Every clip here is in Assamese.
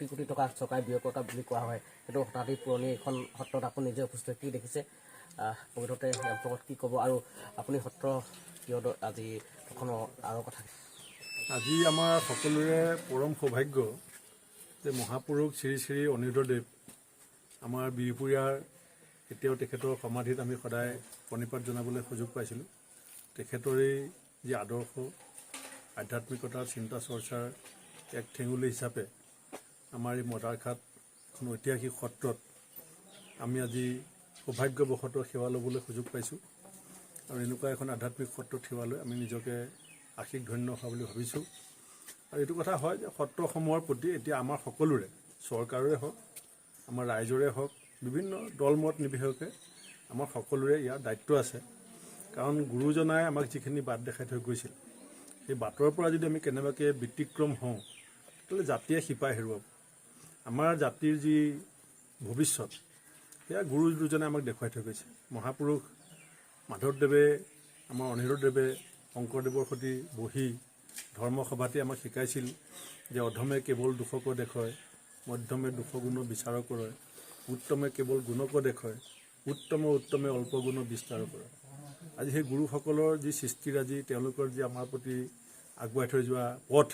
কোটি কোটি টকা চৰকাৰে ব্যয় কৰা বুলি কোৱা হয় সেইটো শতাব্দী পুৰণি এখন সত্ৰত আপুনি নিজে উপস্থিত কি দেখিছে প্ৰকৃততে ইয়াৰ ওপৰত কি ক'ব আৰু আপুনি সত্ৰ কিয় আজি আৰু কথা আজি আমাৰ সকলোৰে পৰম সৌভাগ্য যে মহাপুৰুষ শ্ৰী শ্ৰী অনিৰুদ্ধদেৱ আমাৰ বিহপুৰীয়াৰ এতিয়াও তেখেতৰ সমাধিত আমি সদায় প্ৰণিপাত জনাবলৈ সুযোগ পাইছিলোঁ। তেখেতৰেই যি আদৰ্শ আধ্যাত্মিকতাৰ চিন্তা চৰ্চাৰ এক ঠেঙুলি হিচাপে আমাৰ এই মদাৰখাট এখন ঐতিহাসিক সত্ৰত আমি আজি সৌভাগ্যবশতঃ সেৱা ল'বলৈ সুযোগ পাইছোঁ আৰু এনেকুৱা এখন আধ্যাত্মিক সত্ৰত সেৱা লৈ আমি নিজকে আশীক ধন্য হোৱা বুলি ভাবিছোঁ। আৰু এইটো কথা হয় যে সত্ৰসমূহৰ প্ৰতি এতিয়া আমাৰ সকলোৰে চৰকাৰৰে হওক আমাৰ ৰাইজৰে হওক বিভিন্ন দলমত নিৰ্বিশেষে আমাৰ সকলোৰে ইয়াৰ দায়িত্ব আছে। কাৰণ গুৰুজনাই আমাক যিখিনি বাট দেখাই থৈ গৈছিল সেই বাটৰ পৰা যদি আমি কেনেবাকৈ ব্যতিক্ৰম হওঁ তেতিয়াহ'লে জাতিয়ে শিপাই হেৰুৱাব। আমাৰ জাতিৰ যি ভৱিষ্যত সেয়া গুৰুজনাই আমাক দেখুৱাই থৈ গৈছে। মহাপুৰুষ মাধৱদেৱে আমাৰ অনিৰুদ্ধদেৱে শংকৰদেৱৰ সৈতে বহি ধৰ্মসভাতে আমাক শিকাইছিল যে অধমে কেৱল দুখক দেখুৱায়, মধ্যমে দুখগুণ বিচাৰ কৰে, উত্তমে কেৱল গুণক দেখুৱায়, উত্তমে অল্প গুণ বিস্তাৰ কৰে। আজি সেই গুৰুসকলৰ যি সৃষ্টিৰাজি তেওঁলোকৰ যি আমাৰ প্ৰতি আগুৱাই থৈ যোৱা পথ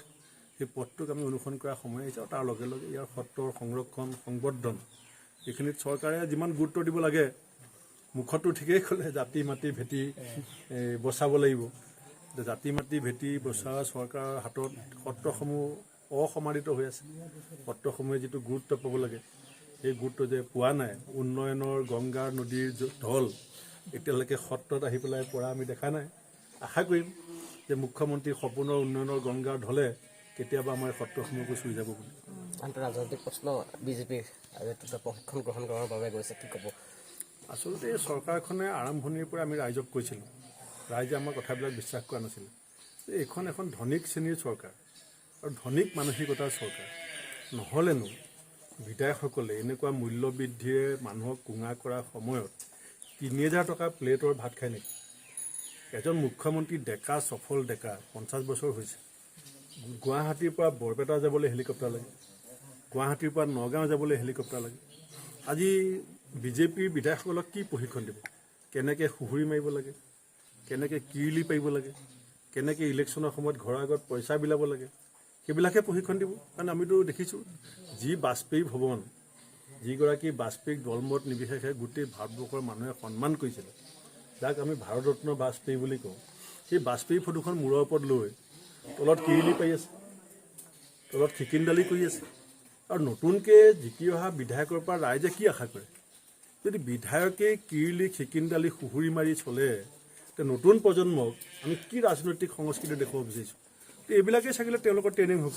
সেই পথটোক আমি অনুসৰণ কৰাৰ সময় আহিছে আৰু তাৰ লগে লগে ইয়াৰ সত্ৰৰ সংৰক্ষণ সংবৰ্ধন এইখিনিত চৰকাৰে যিমান গুৰুত্ব দিব লাগে মুখতো ঠিকেই ক'লে জাতি মাটি ভেটি বচাব লাগিব। জাতি মাটি ভেটি বচোৱা চৰকাৰৰ হাতত সত্ৰসমূহ অসমাদিত হৈ আছে। সত্ৰসমূহে যিটো গুৰুত্ব পাব লাগে সেই গুৰুত্ব যে পোৱা নাই। উন্নয়নৰ গংগাৰ নদীৰ ঢল এতিয়ালৈকে সত্ৰত আহি পেলাই পৰা আমি দেখা নাই। আশা কৰিম যে মুখ্যমন্ত্ৰীৰ সপোনৰ উন্নয়নৰ গংগাৰ ঢলে কেতিয়াবা আমাৰ সত্ৰসমূহকো চুই যাব বুলি। আন্তঃৰাজনৈতিক প্ৰশ্ন বিজেপিৰ প্ৰশিক্ষণ গ্ৰহণ কৰাৰ বাবে গৈছে কি ক'ব? আচলতে এই চৰকাৰখনে আৰম্ভণিৰ পৰা আমি ৰাইজক কৈছিলোঁ, ৰাইজে আমাৰ কথাবিলাক বিশ্বাস কৰা নাছিলে যে এইখন এখন ধনিক শ্ৰেণীৰ চৰকাৰ আৰু ধনিক মানসিকতাৰ চৰকাৰ। নহ'লেনো বিধায়কসকলে এনেকুৱা মূল্য বৃদ্ধিৰে মানুহক কোঙা কৰাৰ সময়ত ৩,০০০ টকা প্লেটৰ ভাত খায় নেকি? এজন মুখ্যমন্ত্ৰী ডেকা সফল ডেকা ৫০ বছৰ হৈছে, গুৱাহাটীৰ পৰা বৰপেটা যাবলৈ হেলিকপ্টাৰ লাগে, গুৱাহাটীৰ পৰা নগাঁও যাবলৈ হেলিকপ্টাৰ লাগে। আজি বিজেপিৰ বিধায়কসকলক কি প্ৰশিক্ষণ দিব? কেনেকৈ সুহুৰি মাৰিব লাগে, কেনেকৈ কিৰিলি পাৰিব লাগে, কেনেকৈ ইলেকশ্যনৰ সময়ত ঘৰৰ আগত পইচা বিলাব লাগে সেইবিলাকে প্ৰশিক্ষণ দিব। কাৰণ আমিতো দেখিছোঁ যি বাজপেয়ী ভৱন যিগৰাকী বাজপেয়ীক দলমত নিৰ্বিশেষে গোটেই ভাৰতবৰ্ষৰ মানুহে সন্মান কৰিছিলে, যাক আমি ভাৰতৰত্ন বাজপেয়ী বুলি কওঁ, সেই বাজপেয়ী ফটোখন মূৰৰ ওপৰত লৈ তলত কিৰিলি পাৰি আছে, তলত খিকিন্দালি কৰি আছে। আৰু নতুনকৈ জিকি অহা বিধায়কৰ পৰা ৰাইজে কি আশা কৰে? যদি বিধায়কে কিৰিলি খিকিন্দালি সুহুৰি মাৰি চলে তে নতুন প্ৰজন্মক আমি কি ৰাজনৈতিক সংস্কৃতি দেখুৱাব বিচাৰিছোঁ? এইবিলাকেই চাগিলে তেওঁলোকৰ ট্ৰেইনিং হ'ব।